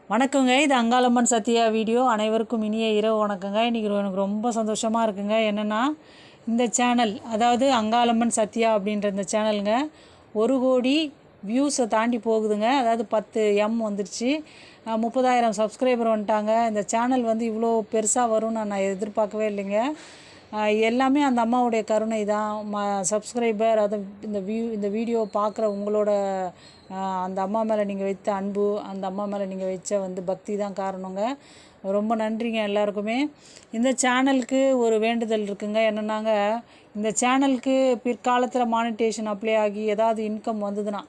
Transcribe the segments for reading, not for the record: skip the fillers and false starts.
வணக்கங்க. இது அங்காளம்மன் சத்யா வீடியோ. அனைவருக்கும் இனிய இரவு வணக்கங்க. இன்றைக்கி எனக்கு ரொம்ப சந்தோஷமாக இருக்குங்க. என்னென்னா, இந்த சேனல், அதாவது அங்காளம்மன் சத்யா அப்படின்ற இந்த சேனலுங்க 1 கோடி வியூஸை தாண்டி போகுதுங்க. அதாவது 10 வந்துருச்சு. 30,000 சப்ஸ்கிரைபர் வந்துட்டாங்க. இந்த சேனல் வந்து இவ்வளோ பெருசாக வரும்னு நான் எதிர்பார்க்கவே இல்லைங்க. எல்லாமே அந்த அம்மாவுடைய கருணை தான். சப்ஸ்கிரைபர், அது இந்த வீடியோ பார்க்குற உங்களோட அந்த அம்மா மேலே நீங்கள் வைத்த அன்பு, அந்த அம்மா மேலே நீங்கள் வச்ச பக்தி தான் காரணங்க. ரொம்ப நன்றிங்க எல்லாருக்குமே. இந்த சேனலுக்கு ஒரு வேண்டுதல் இருக்குங்க. என்னென்னாங்க, இந்த சேனலுக்கு பிற்காலத்தில் மானிட்டேஷன் அப்ளை ஆகி ஏதாவது இன்கம் வந்ததுன்னா,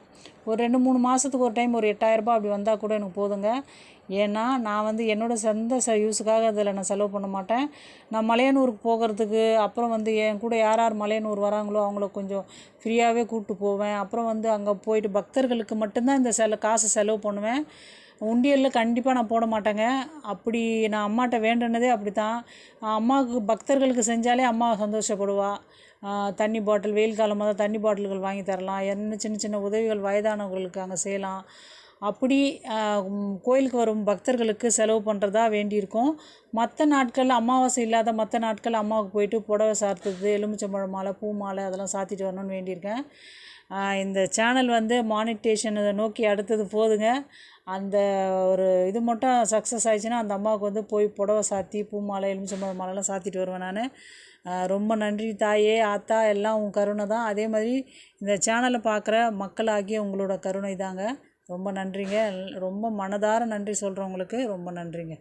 ஒரு 2-3 மாதத்துக்கு ஒரு டைம் ஒரு 8,000 அப்படி வந்தால் கூட எனக்கு போதுங்க. ஏன்னா நான் என்னோடய சொந்த யூஸுக்காக அதில் நான் செலவு பண்ண மாட்டேன். நான் மலையனூருக்கு போகிறதுக்கு, அப்புறம் என் கூட யார் யார் மலையனூர் வராங்களோ அவங்கள கொஞ்சம் ஃப்ரீயாகவே கூப்பிட்டு போவேன். அப்புறம் அங்கே போயிட்டு பக்தர்களுக்கு மட்டும்தான் இந்த காசை செலவு பண்ணுவேன். உண்டியலில் கண்டிப்பாக நான் போட மாட்டேங்க. அப்படி நான் அம்மாட்ட வேண்டுனதே அப்படி தான். அம்மாவுக்கு பக்தர்களுக்கு செஞ்சாலே அம்மா சந்தோஷப்படுவா. தண்ணி பாட்டில், வெயில் காலமாக தான் தண்ணி பாட்டில்கள் வாங்கி தரலாம். என்ன சின்ன சின்ன உதவிகள் வயதானவர்களுக்கு அங்கே செய்யலாம். அப்படி கோயிலுக்கு வரும் பக்தர்களுக்கு செலவு பண்ணுறதா வேண்டியிருக்கோம். மற்ற நாட்கள், அமாவாசை இல்லாத மற்ற நாட்கள் அம்மாவுக்கு போயிட்டு புடவை சாத்துறது, எலுமிச்சம்பழம் மாலை, பூ மாலை அதெல்லாம் சாத்திட்டு வரணும்னு வேண்டியிருக்கேன். இந்த சேனல் மானிட்டேஷன் நோக்கி அடுத்தது போதுங்க. அந்த ஒரு இது மட்டும் சக்ஸஸ் ஆயிடுச்சுன்னா அந்த அம்மாவுக்கு போய் புடவை சாத்தி, பூ மாலை, எலுமிச்சம்பழம் மாலைலாம் சாத்திட்டு வருவேன் நான். ரொம்ப நன்றி தாயே, ஆத்தா, எல்லாம் உன் கருணை தான். அதே மாதிரி இந்த சேனலை பார்க்குற மக்களாகிய உங்களோட கருணை தாங்க. ரொம்ப நன்றிங்க. ரொம்ப மனதார நன்றி சொல்கிறவங்களுக்கு ரொம்ப நன்றிங்க.